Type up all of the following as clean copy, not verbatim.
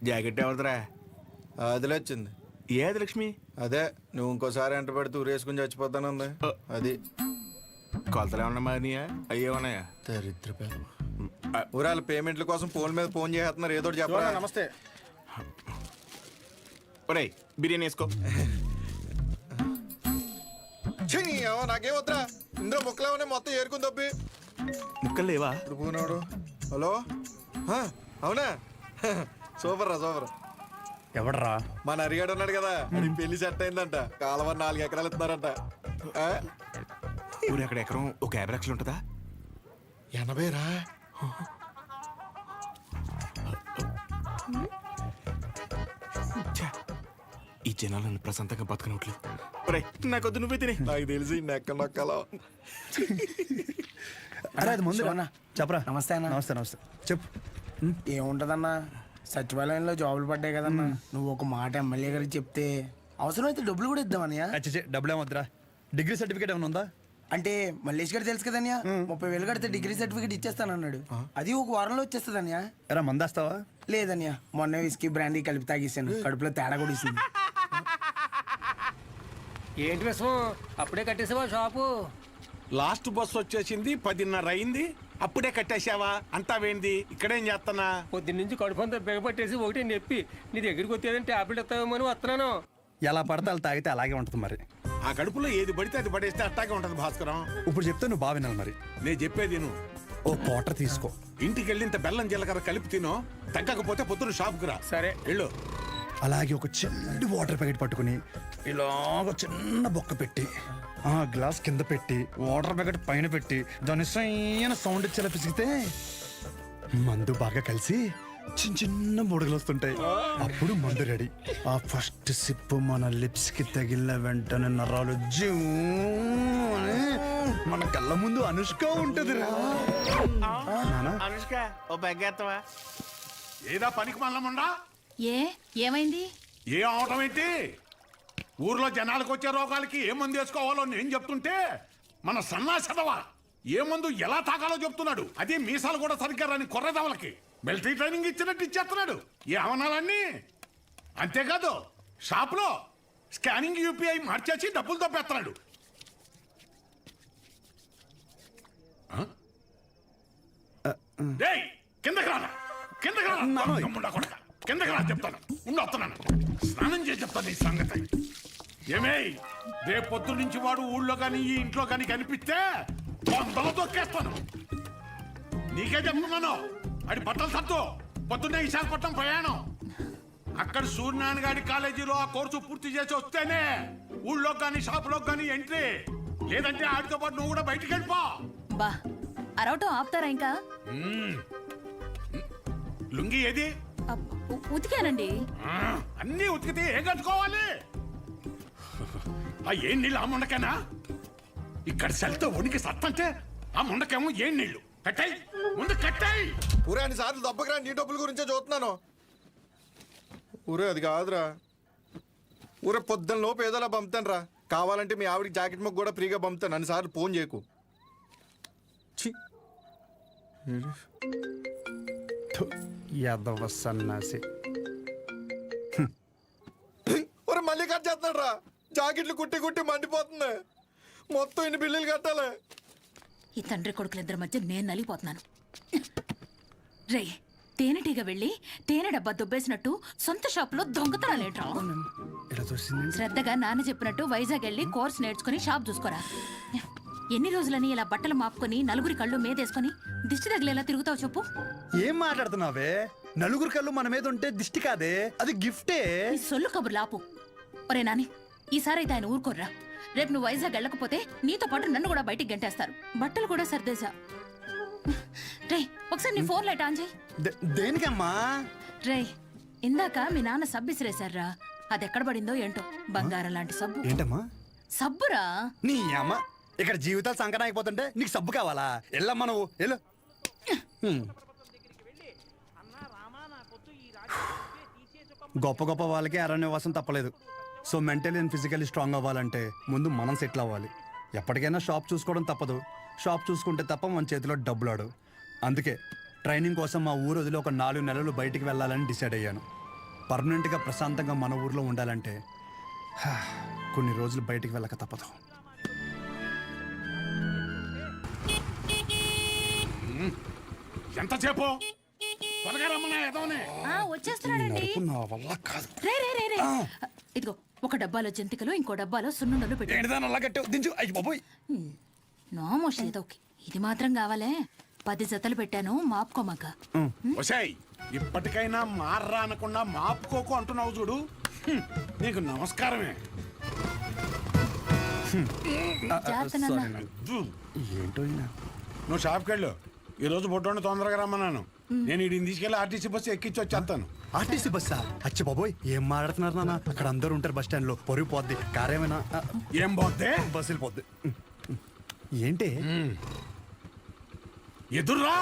Jacket ఎవరిదిరా? అదిలే వచ్చింది. ఏది లక్ష్మి? అదే నువ్వు ఇంకోసారి ఎంట పెడితే ఊరేసుకుని చచ్చిపోతానుంది. అది కొలతలు ఏమన్నా మారినాయా? అయ్యే ఉన్నాయా? దరిద్ర పేరు. ఊరాల పేమెంట్ల కోసం ఫోన్ మీద ఫోన్ చేస్తున్నారు. ఏదో చెప్పరా. నమస్తే. ఒరేయ్ బిర్యానీ వేసుకో. నాకేం వద్దురా, ఇందులో ముక్కలేమనే మొత్తం ఏరుకుని తప్పి. ముక్కలు లేవా? ఇప్పుడు పోనాడు. హలో, అవునా? సూపర్ రా, సూపర్. ఎవడరా? మన అరిగాడు ఉన్నాడు కదా, అది పెళ్లి సెట్ అయిందంట. కాలువ 4 ఎకరాలు ఇస్తున్నారంట. ఊరు ఎక్కడ ఎకరం 50 లక్షలు ఉంటుందా? 80 రా. ఈ జనాలు నన్ను ప్రశాంతంగా బతకనట్లేదు. ఒరేయ్ నాకొద్దు, నువ్వే తినే. నాకు తెలిసి నెక్క నొక్కలో. అరే అది ముందు చెప్పరా. నమస్తే అన్న. నమస్తే నమస్తే. చెప్పు. ఏముంటదన్నా, సచివాలయంలో జాబులు పడ్డాయి కదన్నా. నువ్వు ఒక మాట ఎమ్మెల్యే గారికి చెప్తే అవసరమైతే డబ్బులు కూడా ఇద్దామన్నయ్య. అచ్చే డబ్బులు ఏమొద్దురా. డిగ్రీ సర్టిఫికేట్ ఏమైనా ఉందా? అంటే మల్లేష్ గారు తెలుసు కదన్యా, 30,000 కడితే డిగ్రీ సర్టిఫికేట్ ఇచ్చేస్తానన్నాడు. అది ఒక వారంలో వచ్చేస్తుందన్యా. ఎరా మందేస్తావా? లేదన్యా, మొన్న విస్కీ బ్రాండీ కలిపి తాగేసాను. కడుపులో తేడా కూడా ఇస్తుంది. ఏంటి విషయం? అప్పుడే కట్టేసావా షాపు? లాస్ట్ బస్ వచ్చేసింది, 10:30 అయింది, అప్పుడే కట్టేసావా? అంటావేంది? ఇక్కడేం చేస్తానా? పొద్దున్నుంచి కడుపంతా బిగపట్టేసి ఒకటి నొప్పి. నీ దగ్గరికి వచ్చేదని టాబ్లెట్ ఇస్తావేమో అని వస్తున్నాను. ఎలా పడితే అలా తాగితే అలాగే ఉంటుంది మరి. ఆ కడుపులో ఏది పడితే అది పడేస్తే అట్టాగే ఉంటది భాస్కరం. ఇప్పుడు చెప్తే నువ్వు బాగా వినాలి మరి. నేను చెప్పేది నువ్వు ఓ క్వార్టర్ తీసుకో. ఇంటికి వెళ్ళి ఇంత బెల్లం జీలకర్ర కలిపి తినో. తగ్గకపోతే పొద్దున షాప్కి రా. సరే వెళ్ళు. అలాగే ఒక చిన్న వాటర్ ప్యాకెట్ పట్టుకుని ఇలాగ చిన్న బొక్క పెట్టి ఆ గ్లాస్ కింద పెట్టి వాటర్ ప్యాకెట్ పైన పెట్టి దాని సైన సౌండ్ ఇచ్చేలా పిసిగితే మందు బాగా కలిసి చిన్న చిన్న బుడగలు వస్తుంటాయి. అప్పుడు మందు రెడీ. ఆ ఫస్ట్ సిప్ మన లిప్స్ కి తగిలిన వెంటనే నరాలు జూ అని మన కళ్ళ ముందు అనుష్క ఉంటది రా. అనుష్క ఓ బెగ్గేత్తవా? ఏదా పనికి మల్లముండా? ఏమైంది? ఏ అవటం ఏంటి? ఊర్లో జనాలకు వచ్చే రోగాలకి ఏ మందు వేసుకోవాలో నేను చెప్తుంటే మన సన్నాసదవా ఏ మందు ఎలా తాగాలో చెప్తున్నాడు. అదే మీసాలు కూడా సరిగ్గా రాని కొర్రదవలకి మిలిటరీ ట్రైనింగ్ ఇచ్చినట్టు ఇచ్చేస్తున్నాడు. ఏ అవనాలన్నీ అంతేకాదు, షాప్లో స్కానింగ్ యూపీఐ మార్చేసి డబ్బులు తప్పేస్తున్నాడు. కిందకి రానా, కిందకి రానా కొడక, కిందకి రా చెప్తాను. వస్తున్నాను, స్నానం చేసి చెప్తాను ఈ సంగతి. ఏమే రేపు పొద్దు నుంచి వాడు ఊళ్ళో కానీ ఈ ఇంట్లో కానీ కనిపిస్తే 100 తొక్కేస్తాను. నీకే చెప్తున్నాను. అది బట్టలు సత్తు పొద్దున్నే విశాఖపట్నం ప్రయాణం. అక్కడ సూర్యనారాయణ గారి కాలేజీలో ఆ కోర్సు పూర్తి చేసి వస్తేనే ఊళ్ళో కానీ షాపులో కానీ ఎంట్రీ. లేదంటే ఆడితో పాటు నువ్వు కూడా బయటికి వెళ్ళిపో. బా అరవటం ఆపుతారా ఇంకా? లుంగి ఏది? ఉతికానండి. అన్నీ ఉతికితే ఏం కట్టుకోవాలి? ఆ ఏం నీళ్ళు ఆ ముండకేనా? ఇక్కడ సెల్తో ఉనికి సత్తంటే ఆ ముండకేమో ఏం నీళ్లు? కట్టాయి ముందు కట్టాయి. ఊరే అన్ని సార్లు దెబ్బకి రా, నీ డబ్బుల గురించే చూస్తున్నాను. ఊరే అది కాదురా. ఊరే పొద్దున్న లోపు ఏదోలా పంపుతాను రా. కావాలంటే మీ ఆవిడికి జాకెట్ ముక్క కూడా ఫ్రీగా పంపుతాను. అన్నిసార్లు ఫోన్ చేయకు. యాదవ సన్నాసి. ఊరే మళ్ళీ కట్ చేస్తాడు రా. జాకెట్లు కుట్టి కుట్టి మండిపోతుంది. మొత్తం ఇన్ని బిల్లులు కట్టాలి. ఈ తండ్రి కొడుకులిద్దరి మధ్య నేను నలిగిపోతున్నాను. రే తేనెటీగ వెళ్ళి తేనె డబ్బా దుబ్బేసినట్టు సొంత షాప్ లో దొంగతనాలేంట్రా? శ్రద్ధగా నాన్న చెప్పినట్టు వైజాగ్ వెళ్ళి కోర్స్ నేర్చుకుని షాప్ చూసుకోరా. ఎన్ని రోజులని ఇలా బట్టలు మాపుకొని నలుగురి కళ్ళు మీదేసుకొని దిష్టి తగిలేలా తిరుగుతావు చెప్పు? ఏం మాట్లాడుతున్నావే? నలుగురు కళ్ళు మన మీద ఉంటే దిష్టి కాదే, అది గిఫ్టే. ఈ సొల్లు కబుర్లు ఆపు. ఒరే నాని, ఈసారి అయితే ఆయన ఊరుకోర్రా. రేపు నువ్వు వైజాగ్ వెళ్ళకపోతే నీతో పాటు నన్ను కూడా బయటికి గంటేస్తారు. బట్టలు కూడా సర్దేశా. రే ఒకసారి నీ ఫోన్ లైట్ ఆన్ చేయి. దేనికమ్మా? రే ఇందాక మీ నాన్న సబ్బు ఇసిరేశారా, అది ఎక్కడ పడిందో ఏంటో. బంగారం లాంటి సబ్బు. ఏంటమ్మా? సబ్బురా. నీ అమ్మ, ఇక్కడ జీవితాలు సంకటం అయిపోతుంటే నీకు సబ్బు కావాలా? వెళ్ళమ్మా నువ్వు వెళ్ళు. గొప్ప గొప్ప వాళ్ళకి అరణ్యవాసం తప్పలేదు. So mentally and physically strong అవ్వాలంటే ముందు మనం సెటిల్ అవ్వాలి. ఎప్పటికైనా షాప్ చూసుకోవడం తప్పదు. షాప్ చూసుకుంటే తప్ప మన చేతిలో డబ్బులాడు. అందుకే ట్రైనింగ్ కోసం మా ఊరు వదిలి ఒక 4 నెలలు బయటికి వెళ్ళాలని డిసైడ్ అయ్యాను. పర్మనెంట్గా ప్రశాంతంగా మన ఊర్లో ఉండాలంటే కొన్ని రోజులు బయటికి వెళ్ళక తప్పదు. ఎంతసేపు త్వరగా రమ్మన్నా ఎదవనే. వచ్చేస్తున్నాడండి. నడుపు నా వల్ల కాదు. రే రే రే రే ఇదిగో ఒక డబ్బాలో జంతికలు ఇంకో డబ్బాలో సున్నుండలు పెట్టి ఏంటిదాన్ని అలా కట్టావు? దించు. అయ్యి బాబోయ్. నోమోష్ ఏదో ఓకే. ఇది మాత్రం కావాలే 10 జతలు పెట్టాను మాపుకోమాక. ఒసేయ్ ఇప్పటికైనా మార్రా అనకుండా మాపుకోకు అంటున్నావు చూడు. నీకు నమస్కారమే. జాగ్రత్త నాన్న. ఏంటో ఈయన. నువ్వు షాప్కి వెళ్ళు. ఈ రోజు బొట్టోని తొందరగా రమ్మన్నాను. నేను వీడిని తీసుకెళ్ళి ఆర్టీసీ బస్సు ఎక్కించి వచ్చేస్తాను. ఆర్టీసీ బస్సా? అచ్చి బాబోయ్, ఏం మాట్లాడుతున్నారు నాన్న? అక్కడ అందరూ ఉంటారు బస్ స్టాండ్ లో. పొరుగు పోద్ది. కారేమైనా ఏం పోతే బస్సు వెళ్ళిపోద్ది. ఏంటి ఎదుర్రా.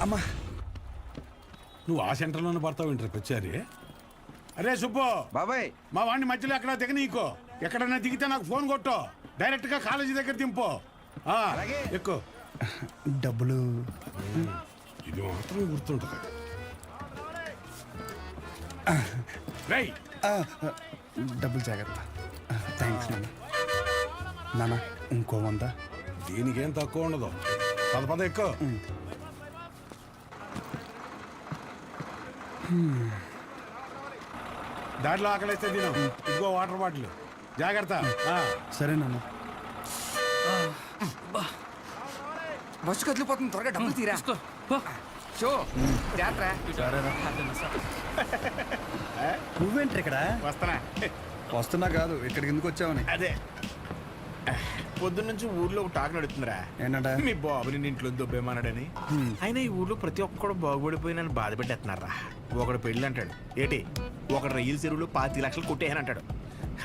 అమ్మా, నువ్వు ఆ సెంటర్లోనే పడతావు ఇంటర్ వచ్చారి. అరే సుబ్బు బాబాయ్, మా వాడిని మధ్యలో ఎక్కడ దిగనీకో. ఎక్కడన్నా దిగితే నాకు ఫోన్ కొట్టు. డైరెక్ట్ గా కాలేజీ దగ్గర దింపు. ఎక్కువ డబ్బులు ఇది మాత్రం గుర్తుంటుంది. రేయ్ డబ్బులు జాగ్రత్త. థ్యాంక్స్ నాన్న. నాన్న ఇంకో 100. దీనికేం తక్కువ ఉండదు. పద ఎక్కువ. దాంట్లో ఆకలిస్తే తిను. ఇదిగో వాటర్ బాటిల్. జాగ్రత్త. సరే నాన్న. బస్సు కదిలిపోతుంది, త్వరగా డబ్బులు తీరా. షో జాగ్రత్త. నువ్వేంటి ఇక్కడ? వస్తానా? వస్తున్నా కాదు, ఇక్కడికి ఎందుకు వచ్చావని. అదే పొద్దున్న నుంచి ఊర్లో ఒక టాక్ నడుతుందిరా. ఏంటంటే మీ బాబుని నీ ఇంట్లో దొబ్బేమన్నాడని. అయినా ఈ ఊర్లో ప్రతి ఒక్కడు బాగుపడిపోయి నన్ను బాధ పెట్టేస్తున్నారా. ఒకడు పెళ్ళి అంటాడు ఏటి, ఒకడు రైలు చెరువులో 5 లక్షలు కొట్టేయని అంటాడు.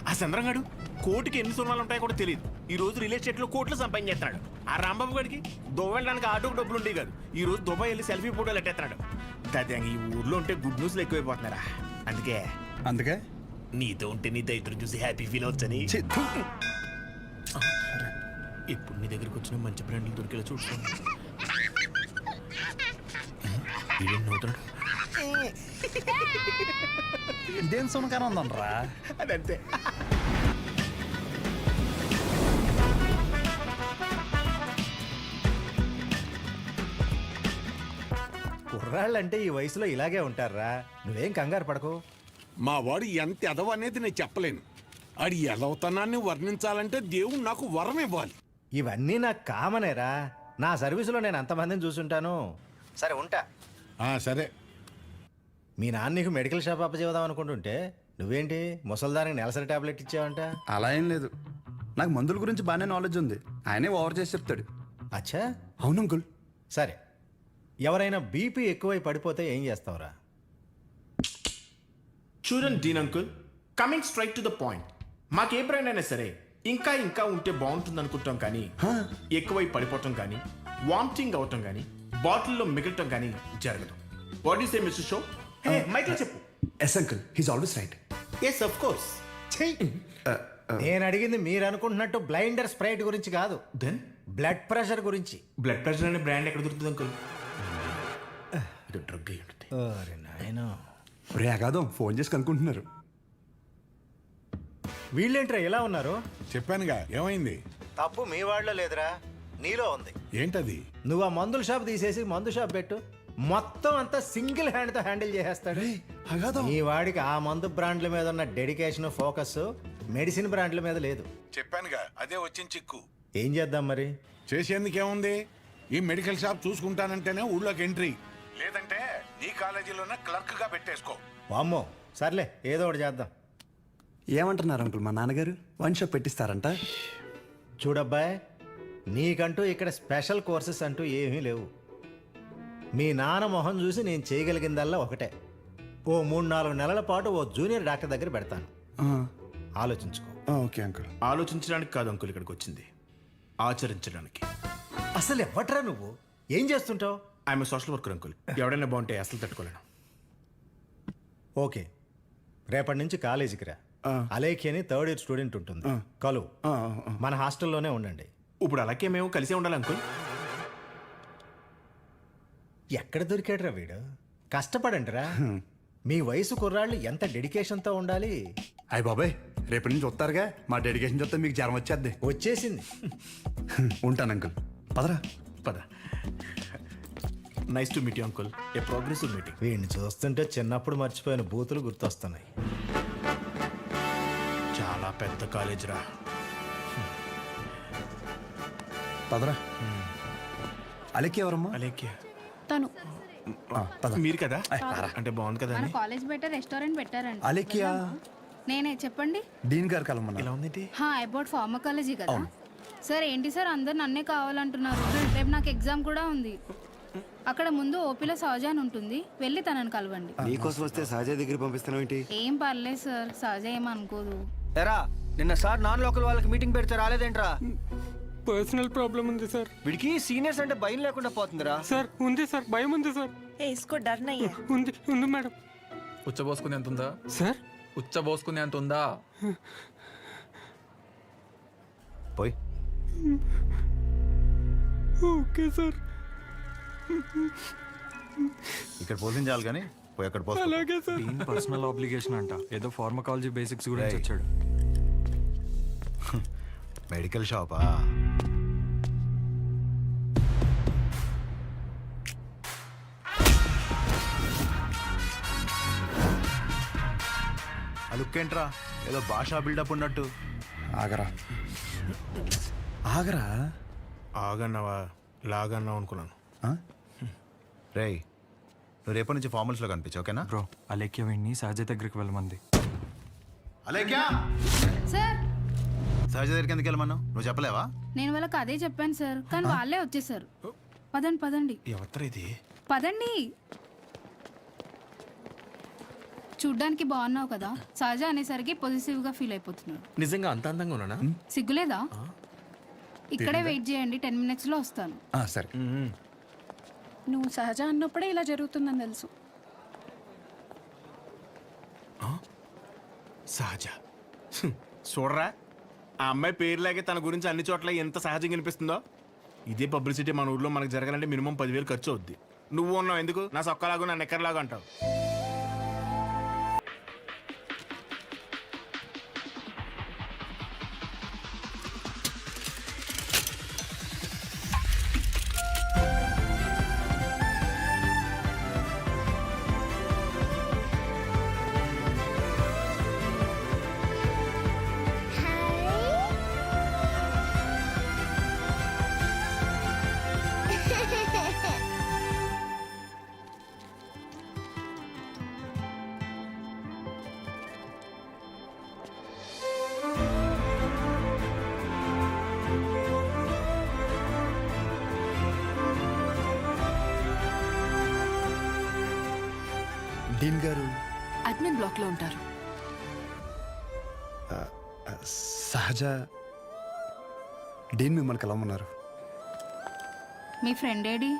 ఆ చంద్రంగాడు కోటికి ఎన్ని సున్నాలు ఉంటాయో కూడా తెలియదు. ఈ రోజు రియల్ ఎస్టేట్ లో కోట్లు సంపాదించేస్తున్నాడు. ఆ రాంబాబు గడికి దుబాయ్ వెళ్ళడానికి ఆటోకి డబ్బులు ఉండేవి కాదు. ఈ రోజు దుబాయ్ వెళ్ళి సెల్ఫీ ఫోటోలు ఎట్టేస్తున్నాడు. దాదాపు ఈ ఊర్లో ఉంటే గుడ్ న్యూస్లు ఎక్కువైపోతున్నారా. అందుకే నీతో ఉంటే నీ దైత్రం చూసి హ్యాపీ ఫీల్ అవచ్చని ఇప్పుడు నీ దగ్గరికి వచ్చిన మంచి బ్రాండ్లు దొరికేలా చూసుకోండి. ఇదేం సునకారం ఉందనరా? అదంతే. కుర్రాళ్ళంటే ఈ వయసులో ఇలాగే ఉంటారా. నువ్వేం కంగారు పడకు. మా వాడు ఎంత ఎదవ అనేది నేను చెప్పలేను. ఆడి ఎదవతనాన్ని వర్ణించాలంటే దేవుడు నాకు వరం ఇవ్వాలి. ఇవన్నీ నాకు కామనేరా. నా సర్వీసులో నేను అంతమందిని చూసుంటాను. సరే ఉంటా. సరే. మీ నాన్న నీకు మెడికల్ షాప్ అప్పచేద్దాం అనుకుంటుంటే నువ్వేంటి ముసల్దానికి నెలసరి టాబ్లెట్ ఇచ్చావంట? అలా ఏం లేదు, నాకు మందుల గురించి బాగానే నాలెడ్జ్ ఉంది. ఆయనే ఓవర్ చేసి చెప్తాడు. అచ్చా, అవును అంకుల్. సరే, ఎవరైనా బీపీ ఎక్కువై పడిపోతే ఏం చేస్తావురా? చూడండి Dean uncle, coming straight to the point. మాకే బ్రాండ్ అయినా సరే ఇంకా ఇంకా ఉంటే బాగుంటుంది అనుకుంటాం, కానీ ఎక్కువై పడిపోవటం కానీ వామిటింగ్ అవటం కానీ బాటిల్లో మిగలటం కానీ జరగదు. What is a mister show? Michael చెప్పు. Yes uncle, he's always right. Yes of course. నేను అడిగింది మీరు అనుకుంటున్నట్టు బ్లైండర్ స్ప్రైట్ గురించి కాదు, దెన్ బ్లడ్ ప్రెషర్ గురించి. బ్లడ్ ప్రెషర్ అనే బ్రాండ్ ఎక్కడ దొరుకుతుంది అంకుల్? ఇది డ్రగ్ అయి ఉంటుంది. ఓరి నాయనో. రే అగాదం, ఫోన్ చేసి కనుక్కుంటున్నారు. వీళ్ళేంట్రా ఎలా ఉన్నారు? చెప్పానుగా ఏమైంది. తప్పు మీ వాళ్ళలో లేదురా, నీలో ఉంది. ఏంటది? నువ్వు ఆ మందుల షాప్ తీసేసి మందు షాప్ పెట్టు, మొత్తం అంతా సింగిల్ హ్యాండ్ తో హ్యాండిల్ చేసేస్తాడు. ఈ వాడికి ఆ మందు బ్రాండ్ల మీద ఉన్న డెడికేషన్, ఫోకస్ మెడిసిన్ బ్రాండ్ల మీద లేదు. చెప్పానుగా అదే వచ్చిన చిక్కు. ఏం చేద్దాం మరి? చేసేందుకేముంది, ఈ మెడికల్ షాప్ చూసుకుంటానంటేనే ఊళ్ళోకి ఎంట్రీ, లేదంటే నీ కాలేజీలోనే క్లర్క్ గా పెట్టేసుకో. వామ్మో, సర్లే ఏదో ఒకటి చేద్దాం. ఏమంటున్నారు అంకుల్? మా నాన్నగారు వన్ షాప్ పెట్టిస్తారంట. చూడబ్బాయ్, నీకంటూ ఇక్కడ స్పెషల్ కోర్సెస్ అంటూ ఏమీ లేవు. మీ నాన్న మొహం చూసి నేను చేయగలిగిందల్లా ఒకటే, ఓ 3-4 నెలల పాటు ఓ జూనియర్ డాక్టర్ దగ్గర పెడతాను. ఆలోచించుకో. Okay uncle. ఆలోచించడానికి కాదు అంకుల్ ఇక్కడికి వచ్చింది, ఆచరించడానికి. అసలు ఎవ్వట్రా నువ్వు? ఏం చేస్తుంటావు? I'm social worker uncle. ఎవడైనా బాగుంటే అసలు తట్టుకోలేను. ఓకే, రేపటి నుంచి కాలేజీకి రా. అలేఖి అని థర్డ్ ఇయర్ స్టూడెంట్ ఉంటుంది, కలు. మన హాస్టల్లోనే ఉండండి. ఇప్పుడు అలాగే మేము కలిసే ఉండాలి అంకుల్. ఎక్కడ దొరికాడురా వీడు? కష్టపడండిరా. మీ వయసు కుర్రాళ్ళు ఎంత డెడికేషన్తో ఉండాలి. అయ్య బాబాయ్, రేపటి నుంచి వస్తారుగా, మా డెడికేషన్ చూస్తే మీకు జ్వరం వచ్చేద్ది. వచ్చేసింది. ఉంటాను అంకుల్. పదరా. పద. Nice to meet you uncle. A progressive meeting. వీడిని చూస్తుంటే చిన్నప్పుడు మర్చిపోయిన బూతులు గుర్తొస్తున్నాయి. చాలా పెద్ద కాలేజ్ రా. పదరా. అలెక్కి ఎవరమ్మా? అలేఖ్య తను మీరు కదా? అంటే బాగుంది కదా మన అని. కాలేజ్ బయట రెస్టారెంట్ పెట్టారండి. అలెక్కియా? నేనే చెప్పండి. డీన్ గారు కలమన్నా. ఇలా ఉందేంటి? అబౌట్ ఫార్మకాలజీ కదా సార్. ఏంటి సార్ అందరు నన్నే కావాలంటున్నారు? రేపు నాకు ఎగ్జామ్ కూడా ఉంది. అక్కడ ముందు ఓపీలో సహజ అని ఉంటుంది, వెళ్ళి తనని కలవండి. నీకోసం వస్తే సహజ దగ్గర పంపిస్తున్నావు ఏంటి? ఏం పర్లేదు సార్, సహజ ఏమనుకోదు. ఎరా నిన్న సార్ నాన్ లోకల్ వాళ్ళకి మీటింగ్ పెడితే రాలేదేంట్రా? పర్సనల్ ప్రాబ్లం ఉంది సార్. వీడికి సీనియర్స్ అంటే భయం లేకుండా పోతుందిరా. సార్ ఉంది సార్, భయం ఉంది సార్. ఉంది ఉంది మేడం. ఉచ్చబోసుకునే ఎంత ఉందా సార్? ఉచ్చబోసుకునే అంత ఉందా? పోయి ఓకే సార్. ఇక్కడ పోషించాలి కానీ పోయి అక్కడ పోస్తా. అలాగే సార్. పర్సనల్ ఆబ్లిగేషన్ అంట, ఏదో ఫార్మకాలజీ బేసిక్స్ గురించి వచ్చాడు. మెడికల్ షాపా? ఆ లుక్ ఏంట్రా, ఏదో భాషా బిల్డప్ ఉన్నట్టు. ఆగరా ఆగరా. ఆగన్నావా లాగన్నావు అనుకున్నాను. రేయ్, నువ్వు రేపటి నుంచి ఫార్మల్స్లో కనిపించు, ఓకేనా? బ్రో, అలేఖ్య వీడిని సహజ దగ్గరికి వెళ్ళమంది. అలేఖ్యా, సార్ సహజ దగ్గరికి ఎందుకు వెళ్ళమన్నావు? నువ్వు చెప్పలేవా? నేను వాళ్ళకి అదే చెప్పాను సార్, కానీ వాళ్ళే వచ్చేసారు. పదండి పదండి ఎవరు ఇది? పదండి. చూడ్డానికి బాగున్నావు కదా, సహజ అనేసరికి పొజిటివ్ గా ఫీల్ అయిపోతున్నాడు. నిజంగా అంత అందంగా ఉన్నానా? సిగ్గులేదా? ఇక్కడే వెయిట్ చేయండి, 10 minutes లో వస్తాను. సరే. నువ్వు సహజ అన్నప్పుడే ఇలా జరుగుతుందని తెలుసు. సహజ చూడరా, ఆ అమ్మాయి పేరులాగే తన గురించి అన్ని చోట్ల ఎంత సహజంగా అనిపిస్తుందో. ఇదే పబ్లిసిటీ మన ఊర్లో మనకు జరగాలంటే మినిమం 10,000 ఖర్చు అవుద్ది. నువ్వు ఉన్నావు ఎందుకు నా సొక్కలాగా నా నెక్కర్లాగా అంటావు. డీన్ గారు అడ్మిన్ బ్లాక్ లో ఉంటారు. సహజ డీన్ మిమ్మల్ని కలవమన్నారు. మీ ఫ్రెండ్ ఏడి?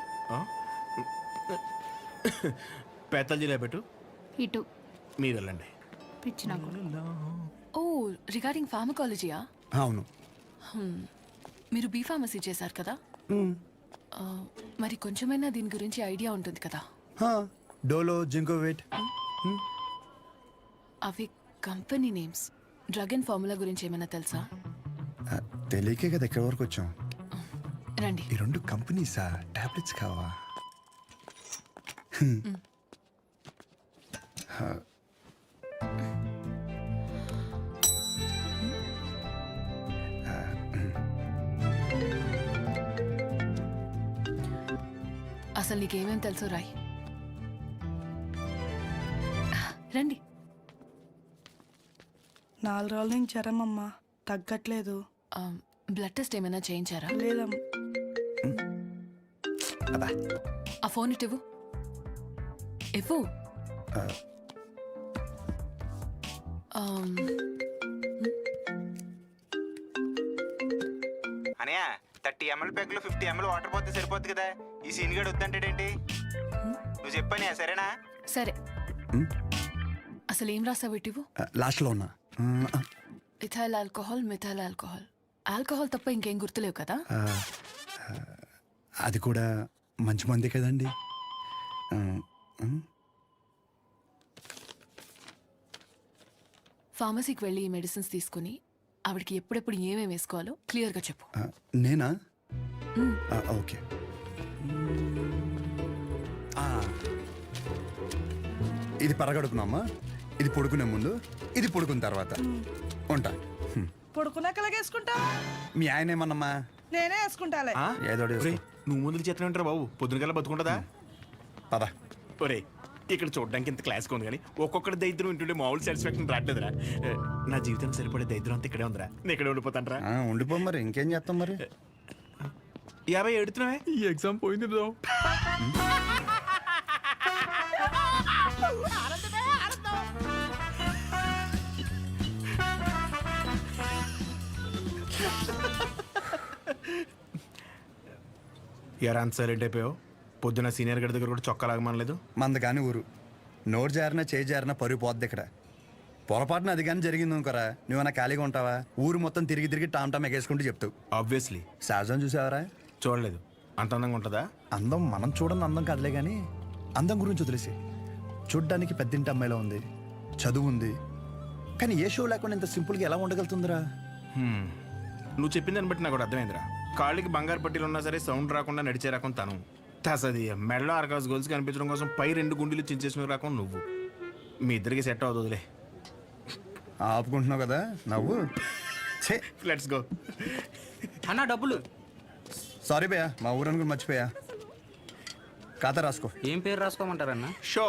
పేతల్జీలో పెట్టు, ఇటు మీరు వెళ్ళండి. పిచ్చిన ఓ, రిగార్డింగ్ ఫార్మకాలజీయా? అవును. మీరు బీ ఫార్మసీ చేశారు కదా, మరి కొంచెమైనా దీని గురించి ఐడియా ఉంటుంది కదా. డోలో, జింకోవేట్. అవి company names. Drug and formula గురించి ఏమైనా తెలుసా? తెలియకే కదా ఎక్కడి వరకు వచ్చాం. రండి. ఈ 2 కంపెనీసా? టాబ్లెట్స్ కావా? అసలు నీకేమేం తెలుసు రాయ్. రండి. 4 రోజుల నుంచి జ్వరం అమ్మా, తగ్గట్లేదు. బ్లడ్ టెస్ట్ ఏమైనా చేయించారా? లేదమ్మా. ఆ ఫోన్ ఇటు ఇవ్వు. అనయా 30 ml ప్యాక్లో 50 ml వాటర్ పోతే సరిపోద్ది కదా. ఈ సీన్ గడు వద్దంటాడేంటి? నువ్వు చెప్పానే, సరేనా? సరే. అసలు ఏం రాసావు ఇటీవు? లాస్ట్లో ఉన్నా. Ethyl alcohol, methyl alcohol. Alcohol తప్ప ఇంకేం గుర్తులేవు కదా? అది కూడా మంచి మంది కదండి. ఫార్మసీకి వెళ్ళి ఈ మెడిసిన్స్ తీసుకుని ఆవిడకి ఎప్పుడెప్పుడు ఏమేమి వేసుకోవాలో క్లియర్గా చెప్పు. నేనా? ఓకే. ఇది పరగడుపునమ్మా, ఇది పడుకునే ముందు, ఇది పడుకున్న తర్వాత. ఉంటా. పడుకున్నాక ఎలాగేసుకుంటా? మీ ఆయన ఏమన్నమ్మా? నేనే వేసుకుంటాలే. ఏదో ఒకటి ఒరేయ్, వేసుకో. నువ్వు ముందు చేతనే ఉంటారు బాబు, పొద్దునకల్లా బతుకుంటుందా? పద. ఒరే, ఇక్కడ చూడడానికి ఇంత క్లాస్గా ఉంది కానీ ఒక్కొక్కటి దరిద్రం వింటుంటే మామూలు సాటిస్ఫాక్షన్ రావట్లేదురా. నా జీవితం సరిపడే దరిద్రం అంతా ఇక్కడే ఉందిరా. నేను ఇక్కడే ఉండిపోతానరా. ఉండిపో మరి, ఇంకేం చేస్తాం మరి. 50 ఎడుతున్నావే. ఈ ఎగ్జామ్ పోయింది బ్రో. ఎరా అంత సైలెంట్ అయిపోయావు? పొద్దున సీనియర్ గడి దగ్గర కూడా చొక్కా లాగమనలేదు. మంద కానీ ఊరు నోరు జారినా చేయి జారినా పరుగు పోద్ది ఇక్కడ. పొరపాటున అది కానీ జరిగింది అనుకోరా, నువ్వన్నా ఖాళీగా ఉంటావా? ఊరు మొత్తం తిరిగి తిరిగి టామ్ టామ్ ఎగేసుకుంటూ చెప్తావు. ఆబ్వియస్లీ. సహజం చూసావరా? చూడలేదు. అంత అందంగా ఉంటుందా? అందం మనం చూడని అందం కాదులే కానీ అందం గురించి వదిలేసి, చూడ్డానికి పెద్దింటి అమ్మాయిలో ఉంది, చదువు ఉంది, కానీ ఏ షో లేకుండా ఇంత సింపుల్గా ఎలా ఉండగలుగుతుందిరా? నువ్వు చెప్పిన దాన్ని బట్టి నాకు కూడా అర్థమైందిరా. కాళ్ళకి బంగారు పట్టీలు ఉన్నా సరే సౌండ్ రాకుండా నడిచే రకం తను. తసది మెడలో ఆర్కాస్ గోల్స్ కనిపించడం కోసం పై 2 గుండెలు చించేసిన రకం నువ్వు. మీ ఇద్దరికి సెట్ అవుతుందిలే. ఆపుకుంటున్నావు కదా నవ్వు. Let's go. అన్న డబ్బులు. సారీ భయ్యా, మా ఊరని కూడా మర్చిపోయా. ఖాతా రాసుకో. ఏం పేరు రాసుకోమంటారన్న? షో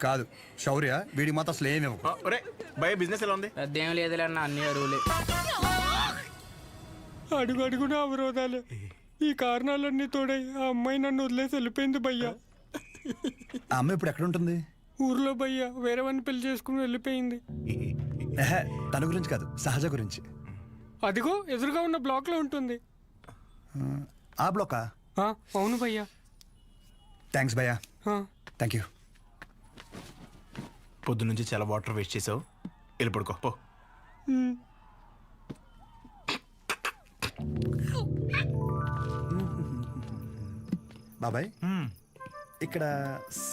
కాదు, శౌర్య. వీడి మాత్రం అసలు ఏమేమో. ఒరే భయ, బిజినెస్ ఎలా ఉంది? పెద్దేం లేదులే అన్న, అన్ని అరువులే. అడుగు అడుగున అవరోధాలే. ఈ కారణాలన్నీ తోడై ఆ అమ్మాయి నన్ను వదిలేసి వెళ్ళిపోయింది భయ్యా. ఆ అమ్మాయి ఇప్పుడు ఎక్కడ ఉంటుంది? ఊర్లో భయ్యా వేరే వాడిని పెళ్లి చేసుకుని వెళ్ళిపోయింది. తన గురించి కాదు, సహజ గురించి. అదిగో ఎదురుగా ఉన్న బ్లాక్ లో ఉంటుంది. ఆ బ్లాకా? అవును భయ్యా. థ్యాంక్స్ భయ్యా. Thank you. పొద్దున్నుంచి చాలా వాటర్ వేస్ట్ చేసావు, వెళ్ళి పడుకో పో. బాబాయ్, ఇక్కడ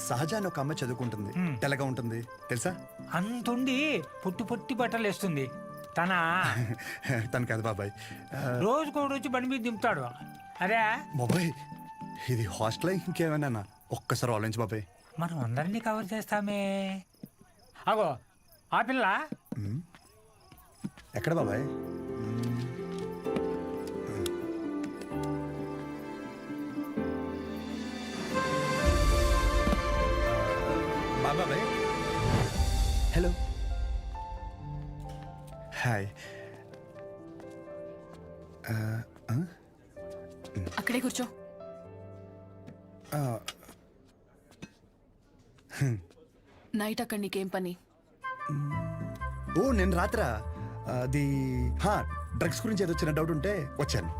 సహజ అని ఒక అమ్మాయి చదువుకుంటుంది, తెల్లగా ఉంటుంది తెలుసా? అంతుండి పొట్టి పొట్టి బట్టలు వేస్తుంది. తను కాదు బాబాయ్, రోజుకో రోజు బండి మీద దింపుతాడు. అరే బాబాయ్, ఇది హాస్టల్ ఇంకేమైనా? ఒక్కసారి ఆలోచించు బాబాయ్. మనం అందరినీ కవర్ చేస్తామే. అగో ఆ పిల్ల ఎక్కడ బాబాయ్? బాబాయ్, హలో, హాయ్. అక్కడే కూర్చో. నైట్ అక్కడ నీకేం పని? ఓ నేను రాత్రా అది డ్రగ్స్ గురించి ఏదో చిన్న డౌట్ ఉంటే వచ్చాను.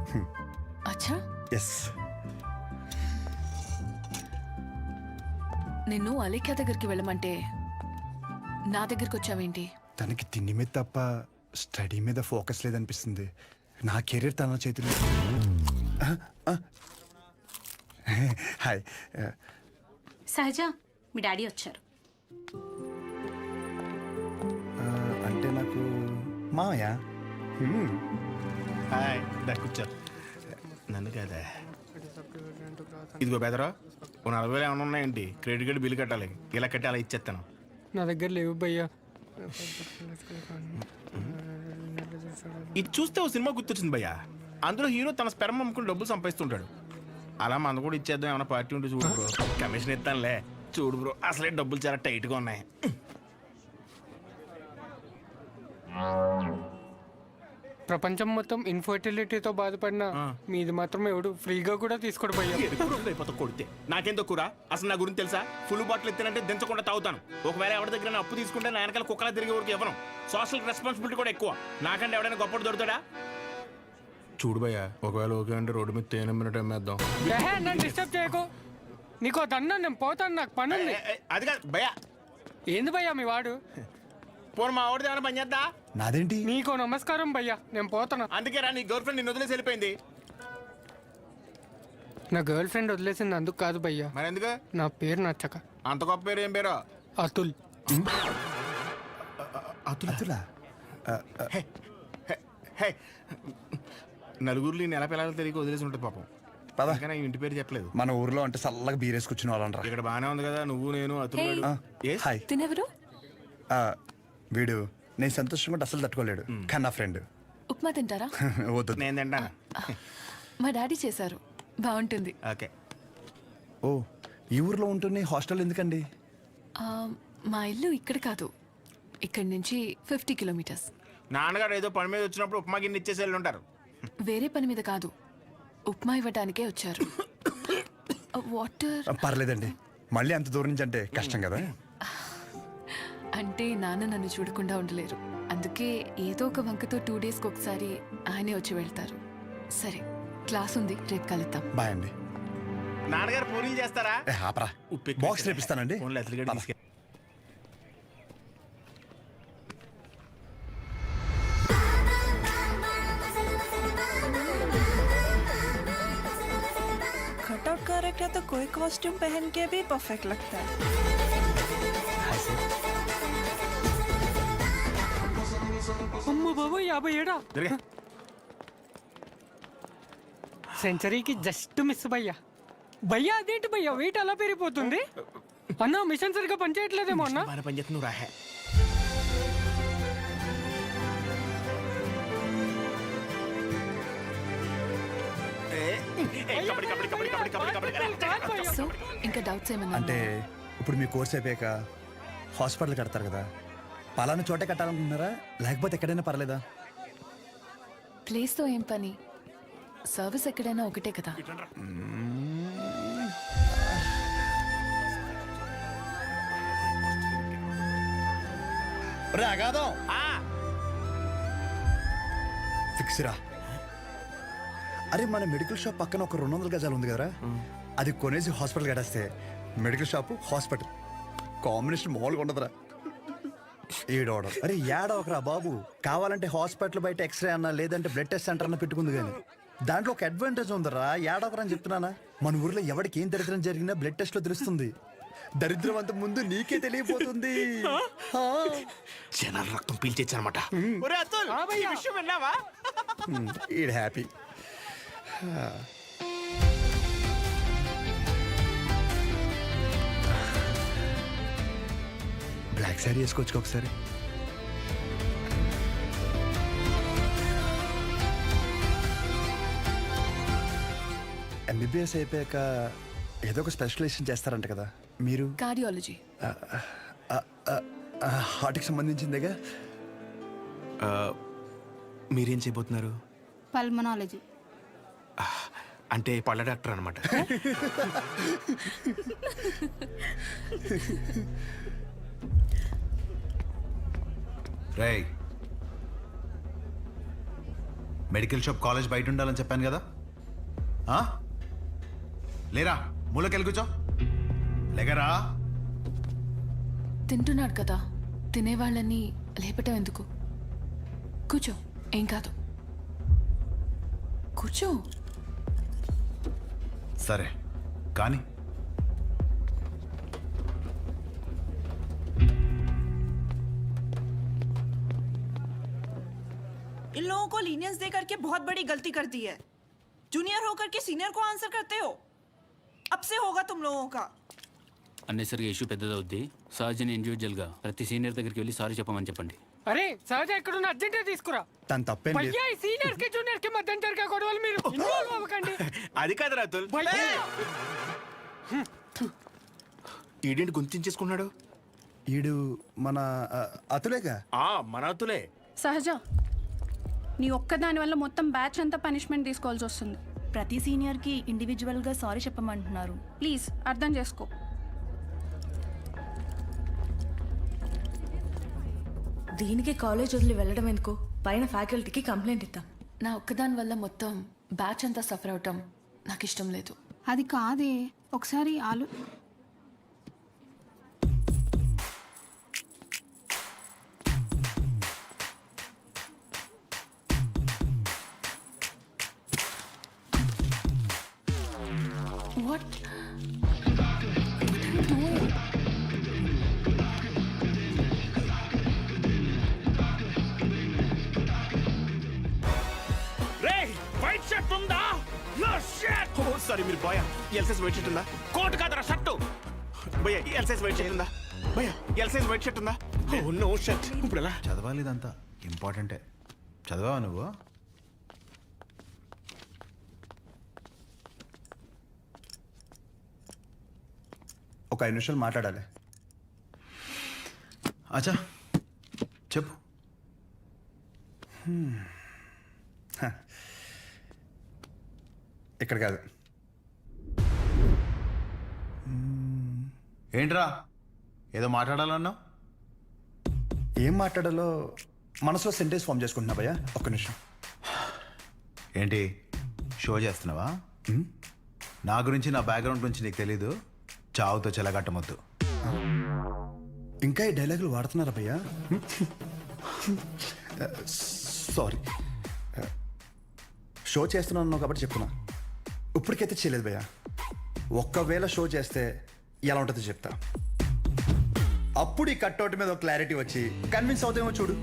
అచ్చా. ఎస్. నిన్ను అలేఖ్య దగ్గరికి వెళ్ళమంటే నా దగ్గరికి వచ్చావేంటి? తనకి తిండి మీద తప్ప స్టడీ మీద ఫోకస్ లేదనిపిస్తుంది. నా కెరీర్ తన చేతిలో. హాయ్. సహజ, మీ డాడీ వచ్చారు. అంటే నాకు మామయ్య. హాయ్, కూర్చో. నన్ను కదా. ఇదిగో బెదరా, 40,000 ఏమైనా ఉన్నాయండి? క్రెడిట్ కార్డు బిల్లు కట్టాలి. ఇలా కట్టి అలా ఇచ్చేస్తాను. నా దగ్గర లేవు భయ్యా. ఇది చూస్తే ఓ సినిమా గుర్తొచ్చింది భయ్యా. అందులో హీరో తన స్పెర్మ్ అమ్ముకుని డబ్బులు సంపాదిస్తుంటాడు. అలా మన కూడా ఇచ్చేద్దాం, ఏమైనా పార్టీ ఉంటే చూడు బ్రో. కమిషన్ ఇస్తానులే. చూడు బ్రో, అసలే డబ్బులు చాలా టైట్గా ఉన్నాయి. ప్రపంచం మొత్తం ఇన్ఫర్టిలిటీతో బాధపడిన మీది మాత్రం ఎవడు ఫ్రీగా కూడా తీసుకోడు భయ్యా. అయిపోతా కొడితే నాకేం తక్కువ? అసలు నా గురించి తెలుసా? ఫుల్ బాటిల్ ఎత్తానంటే దించకుండా తాగుతాను. ఒకవేళ ఎవరి దగ్గర అప్పు తీసుకుంటే నా వెనకాల కుక్కలా తిరిగే వరకు ఇవ్వను. సోషల్ రెస్పాన్సిబిలిటీ కూడా ఎక్కువ. నాకంటే ఎవడైనా గొప్పడు దొరుకుతాడా? చూడు భయ్యా, ఒకవేళ ఓకే అంటే రోడ్డు మీద తేనె మినిట్ అమ్మేద్దాం. నన్ను డిస్టర్బ్ చేయకు. నీకు దన్నా, నేను పోతాను, నాకు పని ఉంది. అది కాదు భయ్యా. ఏంది భయ్యా మీ వాడు? పోను మా వాడిది ఏమైనా పని చేద్దా? నాదేంటి? నీకో నమస్కారం భయ్యా, నేను పోతున్నా. అందుకే రా నీ గర్ల్ ఫ్రెండ్ నిన్ను వదిలేసి వెళ్ళిపోయింది. నా గర్ల్ ఫ్రెండ్ వదిలేసింది అందుకు కాదు భయ్యా, మరి ఎందుకు? నా పేరు నచ్చక. అంత గొప్ప పేరు ఏం పేరు? అతుల్. అతులా? హే, నలుగురిలో నెల పిల్లలు తెలియక వదిలేసి ఉంటుంది పాపం. పద. ఇంకా నా ఇంటి పేరు చెప్పలేదు. మన ఊర్లో అంటే చల్లగా బీరేసుకొచ్చిన వాళ్ళనరా. ఇక్కడ బానే ఉంది కదా, నువ్వు నేను అతులు. హాయ్. తినెవరు? వీడు నేను సంతోషంగా ఉంటే అసలు తట్టుకోలేడు, కానీ నా ఫ్రెండ్. ఉప్మా తింటారా? వద్దు. నేను తింటాను. మా డాడీ చేశారు, బాగుంటుంది. ఓకే. ఓ, ఈ ఊర్లో ఉంటుంది హాస్టల్ ఎందుకండి? మా ఇల్లు ఇక్కడ కాదు, ఇక్కడి నుంచి 50 కిలోమీటర్స్. నాన్నగారు ఏదో పని మీద వచ్చినప్పుడు ఉప్మా గిన్నె ఇచ్చేసి వెళ్ళి ఉంటారు. వేరే పని మీద కాదు, ఉప్మా ఇవ్వడానికే వచ్చారు. వాటర్ పర్లేదండి, మళ్ళీ అంత దూరం నుంచి అంటే కష్టం కదా. అంటే నాన్న నన్ను చూడకుండా ఉండలేరు, అందుకే ఏదో ఒక వంకతో 2 డేస్కి ఒకసారి ఆయనే వచ్చి వెళ్తారు. సరే, క్లాస్ ఉంది, రేపు కలుద్దాం. బాయ్ అండి. నాన్నగారు పూరీలు చేస్తారా? ఆపరా, బాక్స్ రేపిస్తానండి. ఫోన్లో అతలిగడ్డ తీసుకెళ్ళి. कटआउट करेक्ट है तो कोई कॉस्ट्यूम पहन के भी परफेक्ट लगता है. అమ్మ బాబు 57. జరిగే. సెంచరీకి జస్ట్ మిస్ భయ్యా. భయ్యా అదేంటి భయ్యా వెయిట్ అలా పెరిగిపోతుంది? అన్న మిషన్ సరిగ్గా పనిచేయట్లేదేమో అన్న. బాగా పని చేస్తుంది, నువ్వు రాహే. సో ఇంకా డౌట్స్ ఏమన్నా? అంటే ఇప్పుడు మీ కోర్స్ అయిపోయాక హాస్పిటల్ కడతారు కదా, పలానా చోటే కట్టాలనుకుంటున్నారా లేకపోతే ఎక్కడైనా పర్లేదా? ప్లేస్తో ఏం పని, సర్వీస్ ఎక్కడైనా ఒకటే కదా. రాగాదం ఫిక్స్ రా. అరే, మన మెడికల్ షాప్ పక్కన ఒక 200 గజాలు ఉంది కదరా, అది కొనేసి హాస్పిటల్ కట్టేస్తే మెడికల్ షాప్ హాస్పిటల్ కాంబినేషన్ మామూలుగా ఉండదురా. ఏడవడం అరే ఏడవకరా బాబు, కావాలంటే హాస్పిటల్ బయట ఎక్స్రే అన్నా లేదంటే బ్లడ్ టెస్ట్ సెంటర్ అన్న పెట్టుకుంది, కానీ దాంట్లో ఒక అడ్వాంటేజ్ ఉందరా. ఏడవకరా అని చెప్తున్నానా. మన ఊర్లో ఎవరికి ఏం దరిద్రం జరిగినా బ్లడ్ టెస్ట్ లో తెలుస్తుంది. దరిద్రం అంత ముందు నీకే తెలియపోతుంది. జనాలు రక్తం పీల్చేచ్చు అనమాట. ఈడ్ హ్యాపీ. బ్లాక్ శారీ వేసుకోవచ్చు ఒకసారి. ఎంబీబీఎస్ అయిపోయాక ఏదో ఒక స్పెషలైజేషన్ చేస్తారంట కదా మీరు? కార్డియాలజీ. హార్ట్కి సంబంధించిందేగా. మీరేం చేయబోతున్నారు? పల్మనాలజీ. అంటే పళ్ళ డాక్టర్ అనమాట. రేయ్, మెడికల్ షాప్ కాలేజ్ బయట ఉండాలని చెప్పాను కదా, లేరా మూలకెళ్ళి కూర్చో. లేగరా. తింటున్నాడు కదా, తినేవాళ్ళని లేపటం ఎందుకు? కూర్చో, ఏం కాదు, కూర్చో. సరే కానీ इन लोगों को लीनियंस दे करके बहुत बड़ी गलती कर दी है. जूनियर होकर के सीनियर को आंसर करते हो. अब से होगा तुम लोगों का. అన్నెసరిగా ఇష్యూ పెద్దదవుద్ది. సహజని ఇండివిజువల్గా ప్రతి సీనియర్ దగ్గరికి వెళ్ళి సారీ చెప్పమని చెప్పండి. అరే సహజ ఎక్కడున్న అర్జెంట్ తీసుకురా. తన తప్పేం లేదు. భయ్యా ఈ సీనియర్ కి జూనియర్ కి మధ్య జరిగే గొడవలు మీరు ఇన్వాల్వ్ అవ్వకండి. అది కాదు రాతుల్. ఈడేంటి గుంతించేసుకున్నాడు? ఈడు మన అతులేగా. మన అతులే. సహజ, నీ ఒక్కదాని వల్ల మొత్తం బ్యాచ్ అంతా పనిష్మెంట్ తీసుకోవాల్సి వస్తుంది. ప్రతి సీనియర్ కి ఇండివిజువల్ గా సారీ చెప్పమంటున్నారు. ప్లీజ్ అర్థం చేసుకో. దీనికి కాలేజ్ వదిలి వెళ్ళడం ఎందుకు? పైన ఫ్యాకల్టీకి కంప్లైంట్ ఇద్దాం. నా ఒక్కదాని వల్ల మొత్తం బ్యాచ్ అంతా సఫర్ అవటం నాకు ఇష్టం లేదు. అది కాదే, ఒకసారి వాట్ డూ? వైట్ షర్ట్ ఉందా? సారీ మీరు బాయ్ ఎల్ సైజ్ వైట్ షర్ట్ ఉందా? కోట్ కాదరా షర్టు. భయ్యా ఎల్ సైజ్ వైట్ షర్ట్ ఉందా? భయ్యా L size white shirt no? నో షర్ట్. ఇప్పుడు ఎలా? చదవాలి ఇదంతా ఇంపార్టెంటే. చదవావా నువ్వు? ఒక 5 నిమిషాలు మాట్లాడాలి. అచ్చా చెప్పు. ఇక్కడ కాదు. ఏంట్రా ఏదో మాట్లాడాలన్నావు? ఏం మాట్లాడాలో మనసులో సెంటెన్స్ ఫామ్ చేసుకుంటున్నా భయ్యా. ఒక్క నిమిషం. ఏంటి షో చేస్తున్నావా? నా గురించి నా బ్యాక్గ్రౌండ్ గురించి నీకు తెలీదు? చావుతో చెలగట్టమొద్దు. ఇంకా ఈ డైలాగులు వాడుతున్నారా భయ్యా? సారీ. షో చేస్తున్నాను కాబట్టి చెప్తున్నా. ఇప్పటికైతే చేయలేదు భయ్యా. ఒక్కవేళ షో చేస్తే ఎలా ఉంటుందో చెప్తా. అప్పుడు ఈ కట్అవుట్ మీద ఒక క్లారిటీ వచ్చి కన్విన్స్ అవుతామో చూడు.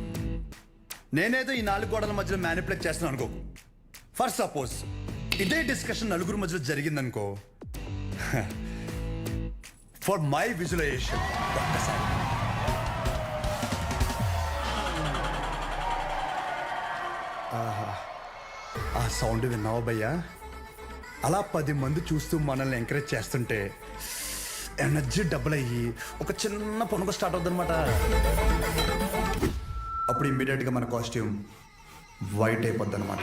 నేనేదో ఈ 4 గోడల మధ్యలో మ్యానిపులేట్ చేస్తున్నాను అనుకో. ఫర్ సపోజ్ ఇదే డిస్కషన్ నలుగురు మధ్యలో జరిగిందనుకో. ఫర్ మై విజువలైజేషన్ ఒక్కసారి ఆ సౌండ్ విన్నావా భయ్యా? అలా 10 మంది చూస్తూ మనల్ని ఎంకరేజ్ చేస్తుంటే ఎనర్జీ డబుల్ అయ్యి ఒక చిన్న పొనుక స్టార్ట్ అవుతుంది అనమాట. అప్పుడు ఇమ్మీడియట్గా మన కాస్ట్యూమ్ వైట్ అయిపోద్ది అనమాట.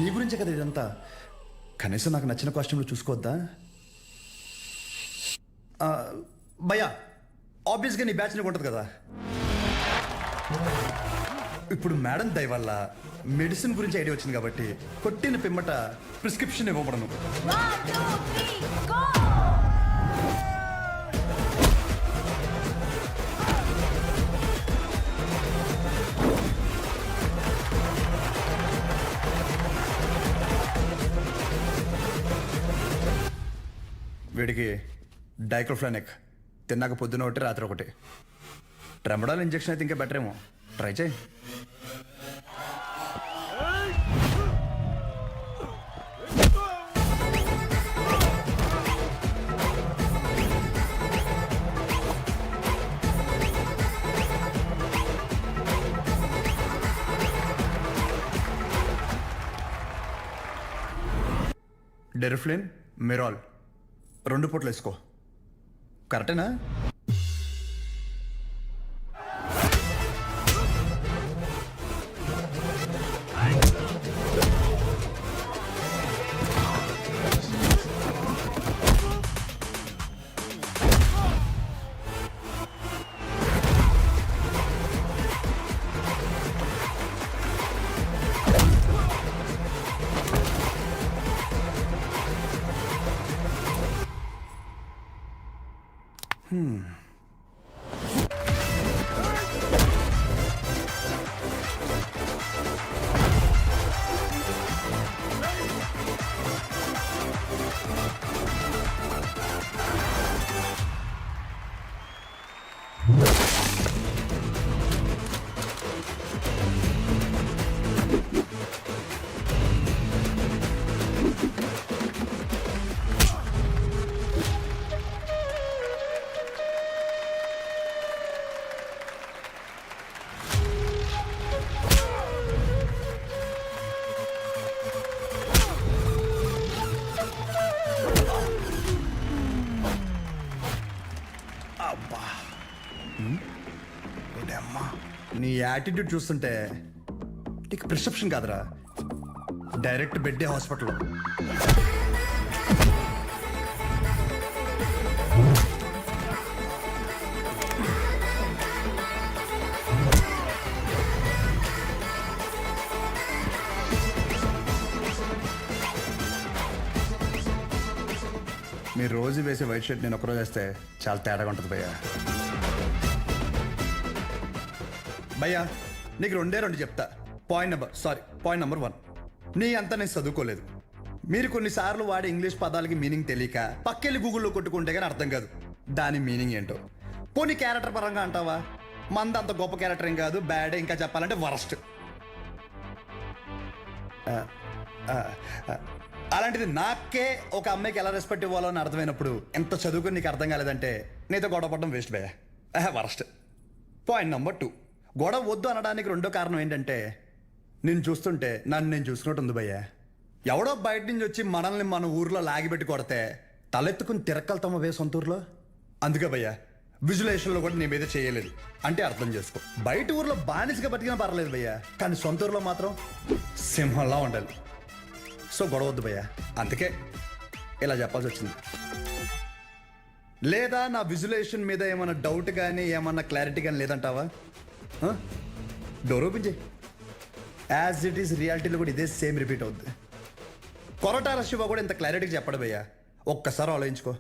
నీ గురించే కదా ఇదంతా. కనీసం నాకు నచ్చిన కాస్ట్యూమ్లో చూసుకోవద్దా భయ్యా? ఆబ్వియస్గా నీ బ్యాచ్ నీకు ఉంటుంది కదా. ఇప్పుడు మేడం దయ వల్ల మెడిసిన్ గురించి ఐడియా వచ్చింది కాబట్టి కొట్టిన పిమ్మట ప్రిస్క్రిప్షన్ ఇవ్వబడను. వీడికి డైక్లోఫెనాక్ తిన్నాక పొద్దున ఒకటి రాత్రి ఒకటి. ట్రెమడాల్ ఇంజెక్షన్ అయితే ఇంకా బెటర్ ఏమో. ట్రై చేయి. డెరిఫ్లిన్, మిరాల్ 2 పూటలు వేసుకో. కరెక్టేనా? నీ యాటిట్యూడ్ చూస్తుంటే నీకు ప్రిస్క్రిప్షన్ కాదురా, డైరెక్ట్ బెడ్డే హాస్పిటల్లో. మీరు రోజు వేసే వైట్ షర్ట్ నేను ఒకరోజు వేస్తే చాలా తేడాగా ఉంటుంది భయ్యా. భయ్యా నీకు రెండు చెప్తా. పాయింట్ నెంబర్ 1, నీ అంతా నేను చదువుకోలేదు. మీరు కొన్నిసార్లు వాడే ఇంగ్లీష్ పదాలకి మీనింగ్ తెలియక పక్కెళ్ళి గూగుల్లో కొట్టుకుంటే కానీ అర్థం కాదు దాని మీనింగ్ ఏంటో. పోనీ క్యారెక్టర్ పరంగా అంటావా, మంద అంత గొప్ప క్యారెక్టర్ ఏం కాదు, బ్యాడ్, ఇంకా చెప్పాలంటే వరస్ట్. అలాంటిది నాకే ఒక అమ్మాయికి ఎలా రెస్పెక్ట్ ఇవ్వాలో అని అర్థమైనప్పుడు ఎంత చదువుకుని నీకు అర్థం కాలేదంటే నీతో గొడవ పడడం వేస్ట్ భయ్యా, వరస్ట్. పాయింట్ నెంబర్ 2, గొడవ వద్దు అనడానికి రెండో కారణం ఏంటంటే నేను చూస్తుంటే నన్ను నేను చూసుకున్నట్టు ఉంది భయ్యా. ఎవడో బయట నుంచి వచ్చి మనల్ని మన ఊర్లో లాగిపెట్టి కొడితే తలెత్తుకుని తిరక్కలుతామా వే సొంత ఊర్లో. అందుకే భయ్యా విజులేషన్లో కూడా నీ మీద చేయలేదు అంటే అర్థం చేసుకో. బయట ఊర్లో బానిసగా బతికినా పర్లేదు భయ్యా, కానీ సొంత ఊర్లో మాత్రం సింహంలా ఉండాలి. సో గొడవద్దు భయ్యా, అందుకే ఇలా చెప్పాల్సి వచ్చింది. లేదా నా విజులేషన్ మీద ఏమైనా డౌట్ కానీ ఏమన్నా క్లారిటీ కానీ లేదంటావా? డోర్ ఓపెన్ చేయి. యాజ్ ఇట్ ఈస్ రియాలిటీలో కూడా ఇదే సేమ్ రిపీట్ అవుద్ది. కొరటాల శివ కూడా ఇంత క్లారిటీగా చెప్పడు భయ్యా, ఒక్కసారి ఆలోచించుకో.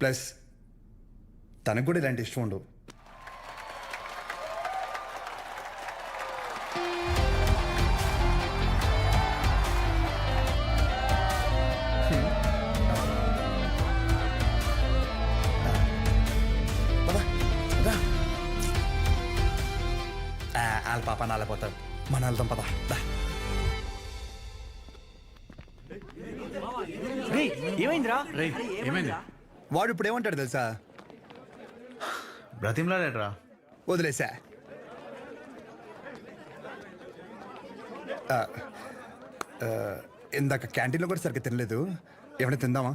ప్లస్ తనకు కూడా ఇలాంటి ఇష్టం ఉండవు. వాళ్ళ పాప నాలేపోతాడు, మన వెళ్తాం పద. ఏమైందిరా? ఏమైంది? వాడు ఇప్పుడు ఏమంటాడు తెలుసా? బ్రతిమలాడేట్రా. వదిలేసా. ఇందాక క్యాంటీన్లో కూడా సరిగ్గా తినలేదు, ఏమైనా తిందామా?